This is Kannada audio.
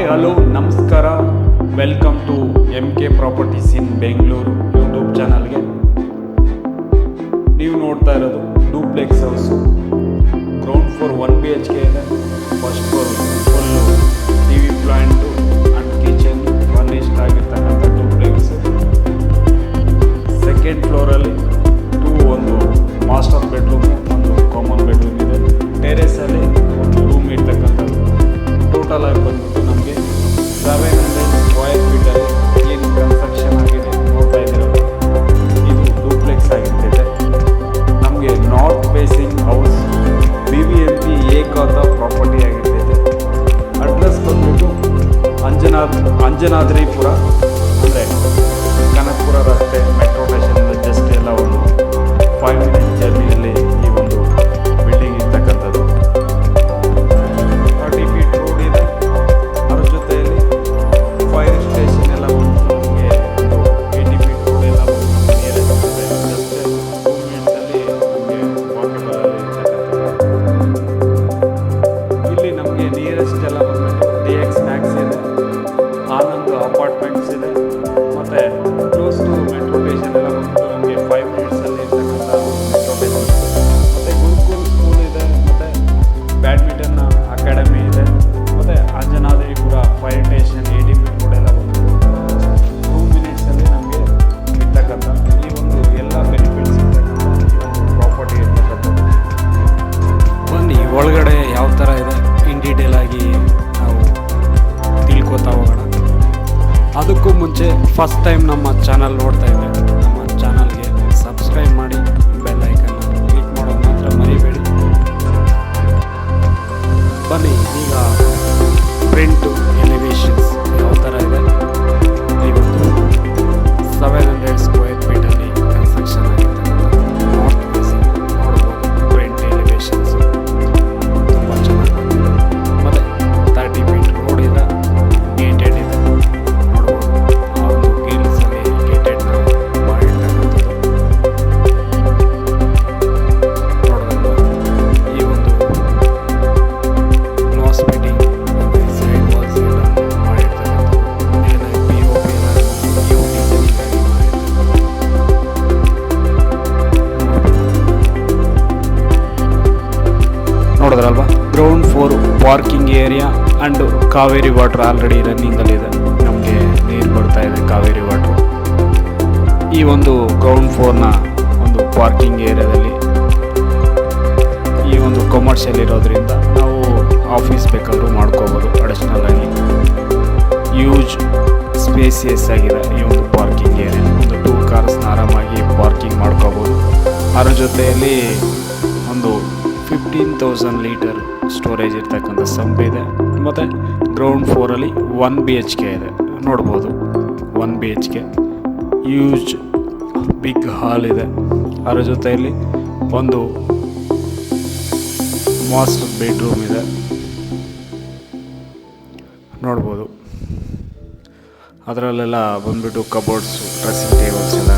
ಹಾಯ್ ಹಲೋ ನಮಸ್ಕಾರ, welcome to MK properties in Bengaluru YouTube ಚಾನಲ್ಗೆ. ನೀವು ನೋಡ್ತಾ ಇರೋದು duplex house. Ground floor 1 BHK ಇದೆ. First floor full TV plant and kitchen furnished ಆಗಿರ್ತಕ್ಕಂಥ ಡೂಪ್ಲೆಕ್ಸ್. ಸೆಕೆಂಡ್ ಫ್ಲೋರಲ್ಲಿ ಒಂದು ಮಾಸ್ಟರ್ ಬೆಡ್ರೂಮು, ಒಂದು ಕಾಮನ್ ಬೆಡ್ರೂಮ್ ಇದೆ. ಟೆರೇಸಲ್ಲಿ ಒಂದು ರೂಮ್ ಇರ್ತಕ್ಕಂಥದ್ದು. ಟೋಟಲ್ ಆಗಿ ಬಂದ್ಬಿಟ್ಟು ನಮಗೆ 700 ಸ್ಕ್ವೇರ್ ಫೀಟಲ್ಲಿ ಏನು ಕನ್ಸ್ಟ್ರಕ್ಷನ್ ಆಗಿದೆ ನೋಡ್ತಾ ಇದ್ದೀರಲ್ಲ, ಇದು ಡೂಪ್ಲೆಕ್ಸ್ ಆಗಿರ್ತೈತೆ. ನಮಗೆ ನಾರ್ತ್ ಫೇಸಿಂಗ್ ಹೌಸ್ BBMP ಏಕಾದ ಪ್ರಾಪರ್ಟಿ ಆಗಿರ್ತೈತೆ. ಅಡ್ರೆಸ್ ಬಂದ್ಬಿಟ್ಟು ಅಂಜನಾದ್ರಿಪುರ, ಅಂದರೆ ಕನಕಪುರ ರಸ್ತೆ, ಮೆಟ್ರೋ ಸ್ಟೇಷನ್ ಜಸ್ಟ್ ಎಲ್ಲ ಒಂದು 5 ಮಿನಿಟ್ ಜರ್ನಿಯಲ್ಲಿ ಈ ಒಂದು ಬಿಲ್ಡಿಂಗ್ ಇರ್ತಕ್ಕಂಥದ್ದು. 30 ಫೀಟ್ ರೋಡ್ ಇದೆ. ಅದ್ರ ಜೊತೆಯಲ್ಲಿ ಫೈರ್ ಸ್ಟೇಷನ್ ಎಲ್ಲ ಬಂದು ನಮಗೆ ಒಂದು 80 ಫೀಟ್ ರೋಡ್ ಎಲ್ಲ ಬಂದು ನಿಯರೆಸ್ಟ್ ಇದೆ. ಜಸ್ಟ್ 2 ಮಿನಿಟ್ಸಲ್ಲಿ ನಮಗೆ ವಾಕಬಲ್ ಇರ್ತಕ್ಕಂಥದ್ದು. ಇಲ್ಲಿ ನಮಗೆ ನಿಯರೆಸ್ಟ್ ಎಲ್ಲ ಬಂದ್ಬಿಟ್ಟು DX ಮ್ಯಾಕ್ಸ್ ಇದೆ, ಆನಂದ್ ಅಪಾರ್ಟ್ಮೆಂಟ್ಸ್ ಇದೆ, ಮತ್ತು ಕ್ಲೋಸ್ ಟು ಮೆಟ್ರೋ ಸ್ಟೇಷನ್ ಎಲ್ಲ ಬಂದು ನಮಗೆ 5 ಮಿನಿಟ್ಸಲ್ಲಿ ಇರ್ತಕ್ಕಂಥ ಮೆಟ್ರೋ ಸ್ಟೇಷನ್. ಮತ್ತು ಗುರುಕುಲ್ ಸ್ಕೂಲ್ ಇದೆ, ಮತ್ತು ಬ್ಯಾಡ್ಮಿಂಟನ್ ಅಕಾಡೆಮಿ ಇದೆ, ಮತ್ತು ಅಂಜನಾದ್ರಿಪುರ ಫೈರ್ ಸ್ಟೇಷನ್ 80 ಫೀಟ್ ರೋಡ್ ಎಲ್ಲ ಬಂದು 2 ಮಿನಿಟ್ಸಲ್ಲಿ ನಮಗೆ ಇರ್ತಕ್ಕಂಥ ಈ ಒಂದು ಎಲ್ಲ ಬೆನಿಫಿಟ್ಸ್ ಇರ್ತಕ್ಕಂಥ ಈ ಒಂದು ಪ್ರಾಪರ್ಟಿ ಇರ್ತಕ್ಕಂಥದ್ದು. ಬನ್ನಿ ಒಳಗಡೆ ಯಾವ ಥರ ಇದೆ ಇನ್ ಡೀಟೇಲ್ ಆಗಿ ನಾವು ತಿಳ್ಕೊತಾ ಹೋಗೋಣ. ಅದಕ್ಕೂ ಮುಂಚೆ ಫಸ್ಟ್ ಟೈಮ್ ನಮ್ಮ ಚಾನಲ್ ನೋಡ್ತಾ ಇದ್ದೆ, ನಮ್ಮ ಚಾನಲ್ಗೆ ಸಬ್ಸ್ಕ್ರೈಬ್ ಮಾಡಿ, ಬೆಲ್ ಐಕನ್ನ ಕ್ಲಿಕ್ ಮಾಡೋದು ಮಾತ್ರ ಮರಿಬೇಡಿ. ಬನ್ನಿ ಈಗ ಪ್ರಿಂಟು ಎಲಿವೇಷನ್ಸ್ ಯಾವ ಥರ ಇದೆ. ಇವತ್ತು 700 ಸ್ಕ್ವೇರ್ ಫೀಟಲ್ಲಿ ಕನ್ಸ್ಟ್ರಕ್ಷನ್ ಆಗಿದೆ. ನಾರ್ತ್ ಫೇಸಿಂಗ್ ನೋಡ್ಬೋದು. ಪ್ರಿಂಟ್ ಎಲಿವೇಷನ್ಸು ತುಂಬ ಚೆನ್ನಾಗಿ ಬಂದಿದೆ. ಮತ್ತು 30 ಫೀಟ್ ರೋಡ್ ಇದೆ, ಗೇಟೆಡ್ ಇದೆ. ನೋಡ್ಬೋದು, ಆ ಒಂದು ಗೇಲ್ಸಲ್ಲಿ ಗೇಟೆಡ್ನ ಮಾಡಿರ್ತಕ್ಕಂಥದ್ದು. ನೋಡೋದಲ್ವ, ಈ ಒಂದು ಗ್ಲಾಸ್ ಫಿಟ್ಟಿಂಗ್ ಸೈಡ್ ವಾಲ್ಸ್ ಎಲ್ಲ ಮಾಡಿರ್ತಕ್ಕಂಥದ್ದು. ಮೇಲೆ POP ಎಲ್ಲ ಡಿಸೈನಿಂಗ್ ಆಗಿ ಮಾಡಿರ್ತಕ್ಕಂಥದ್ದು. ನೋಡಿದ್ರಲ್ವಾ, ground floor parking area and Kaveri water already ರನ್ನಿಂಗಲ್ಲಿದೆ. ನಮಗೆ ನೀರು ಬರ್ತಾ ಇದೆ, ಕಾವೇರಿ ವಾಟ್ರು. ಈ ಒಂದು ಗ್ರೌಂಡ್ ಫ್ಲೋರ್ನ ಒಂದು ಪಾರ್ಕಿಂಗ್ ಏರಿಯಾದಲ್ಲಿ ಈ ಒಂದು ಕಮರ್ಷಿಯಲ್ ಇರೋದ್ರಿಂದ ನಾವು ಆಫೀಸ್ ಬೇಕಾದರೂ ಮಾಡ್ಕೋಬೋದು. ಅಡಿಷ್ನಲ್ ಆಗಿ ಯೂಜ್ ಸ್ಪೇಸಿಯಸ್ ಆಗಿದೆ ಈ ಒಂದು ಪಾರ್ಕಿಂಗ್ ಏರಿಯಾ. ಒಂದು 2 ಕಾರ್ಸ್ನ ಆರಾಮಾಗಿ ಪಾರ್ಕಿಂಗ್ ಮಾಡ್ಕೋಬೋದು. ಅದ್ರ ಜೊತೆಯಲ್ಲಿ ಒಂದು 15,000 ಲೀಟರ್ ಸ್ಟೋರೇಜ್ ಇರ್ತಕ್ಕಂಥ ಸಂಪ್ ಇದೆ. ಮತ್ತು ಗ್ರೌಂಡ್ ಫ್ಲೋರಲ್ಲಿ 1 BHK ಇದೆ. ನೋಡ್ಬೋದು, 1 BHK ಯೂಜ್ ಬಿಗ್ ಹಾಲ್ ಇದೆ. ಅದರ ಜೊತೆಯಲ್ಲಿ ಒಂದು ಮಾಸ್ಟರ್ ಬೆಡ್ರೂಮ್ ಇದೆ. ನೋಡ್ಬೋದು, ಅದರಲ್ಲೆಲ್ಲ ಬಂದ್ಬಿಟ್ಟು ಕಬೋರ್ಡ್ಸು, ಡ್ರೆಸ್ಸಿಂಗ್ ಟೇಬಲ್ಸ್ ಎಲ್ಲ